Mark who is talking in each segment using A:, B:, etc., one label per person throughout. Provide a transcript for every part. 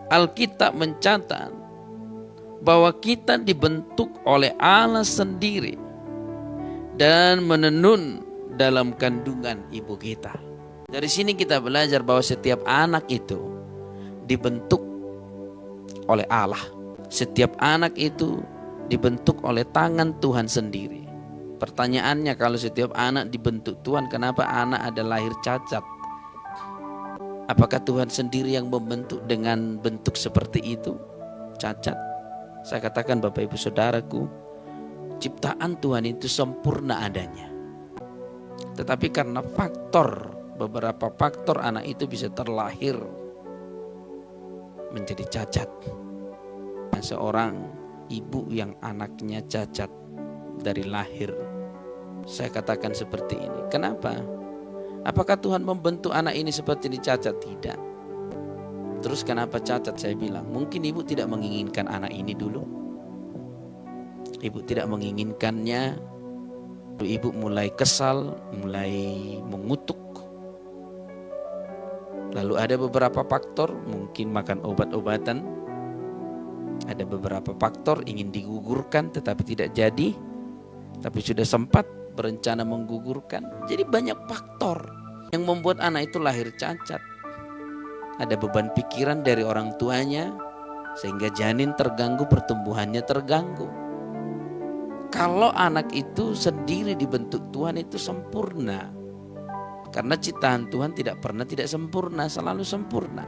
A: Alkitab mencatat bahwa kita dibentuk oleh Allah sendiri dan menenun dalam kandungan ibu kita. Dari sini kita belajar bahwa setiap anak itu dibentuk oleh Allah. Setiap anak itu dibentuk oleh tangan Tuhan sendiri. Pertanyaannya, kalau setiap anak dibentuk Tuhan, kenapa anak ada lahir cacat? Apakah Tuhan sendiri yang membentuk dengan bentuk seperti itu? Cacat. Saya katakan Bapak Ibu Saudaraku, ciptaan Tuhan itu sempurna adanya. Tetapi karena beberapa faktor anak itu bisa terlahir menjadi cacat. Seorang ibu yang anaknya cacat dari lahir, saya katakan seperti ini. Kenapa? Apakah Tuhan membentuk anak ini seperti ini cacat? Tidak. Terus kenapa cacat? Saya bilang, mungkin ibu tidak menginginkan anak ini dulu. Ibu tidak menginginkannya. Ibu mulai kesal, mulai mengutuk. Lalu ada beberapa faktor, mungkin makan obat-obatan. Ada beberapa faktor ingin digugurkan tetapi tidak jadi. Tapi sudah sempat berencana menggugurkan. Jadi banyak faktor yang membuat anak itu lahir cacat. Ada beban pikiran dari orang tuanya sehingga janin terganggu, pertumbuhannya terganggu. Kalau anak itu sendiri dibentuk Tuhan itu sempurna. Karena ciptaan Tuhan tidak pernah tidak sempurna, selalu sempurna.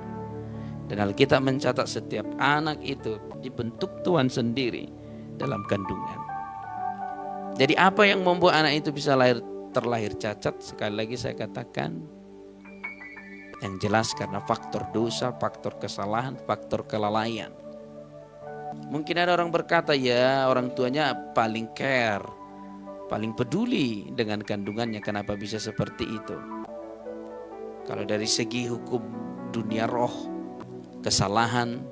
A: Dan Alkitab mencatat setiap anak itu dibentuk Tuhan sendiri dalam kandungan. Jadi apa yang membuat anak itu bisa terlahir cacat? Sekali lagi saya katakan, yang jelas karena faktor dosa, faktor kesalahan, faktor kelalaian. Mungkin ada orang berkata, ya orang tuanya paling care, paling peduli dengan kandungannya, kenapa bisa seperti itu? Kalau dari segi hukum dunia roh, kesalahan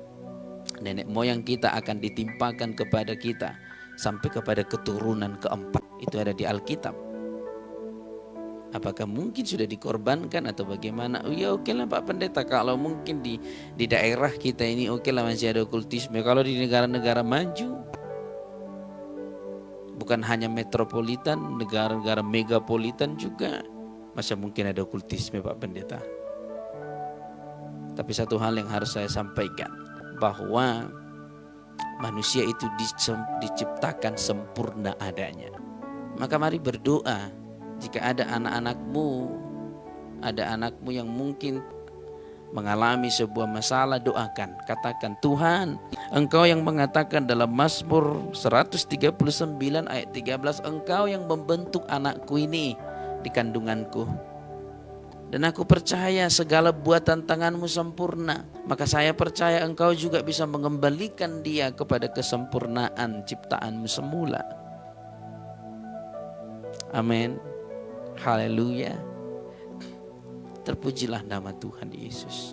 A: nenek moyang kita akan ditimpakan kepada kita sampai kepada keturunan keempat. Itu ada di Alkitab. Apakah mungkin sudah dikorbankan atau bagaimana? Oh ya, oke lah Pak Pendeta, kalau mungkin di daerah kita ini oke lah masih ada okultisme. Kalau di negara-negara maju, bukan hanya metropolitan, negara-negara megapolitan juga masa mungkin ada okultisme Pak Pendeta. Tapi satu hal yang harus saya sampaikan, bahwa manusia itu diciptakan sempurna adanya. Maka mari berdoa. Jika ada ada anakmu yang mungkin mengalami sebuah masalah, doakan. Katakan, Tuhan, Engkau yang mengatakan dalam Mazmur 139 ayat 13, Engkau yang membentuk anakku ini di kandunganku. Dan aku percaya segala buatan tanganmu sempurna. Maka saya percaya Engkau juga bisa mengembalikan dia kepada kesempurnaan ciptaanmu semula. Amin. Haleluya. Terpujilah nama Tuhan Yesus.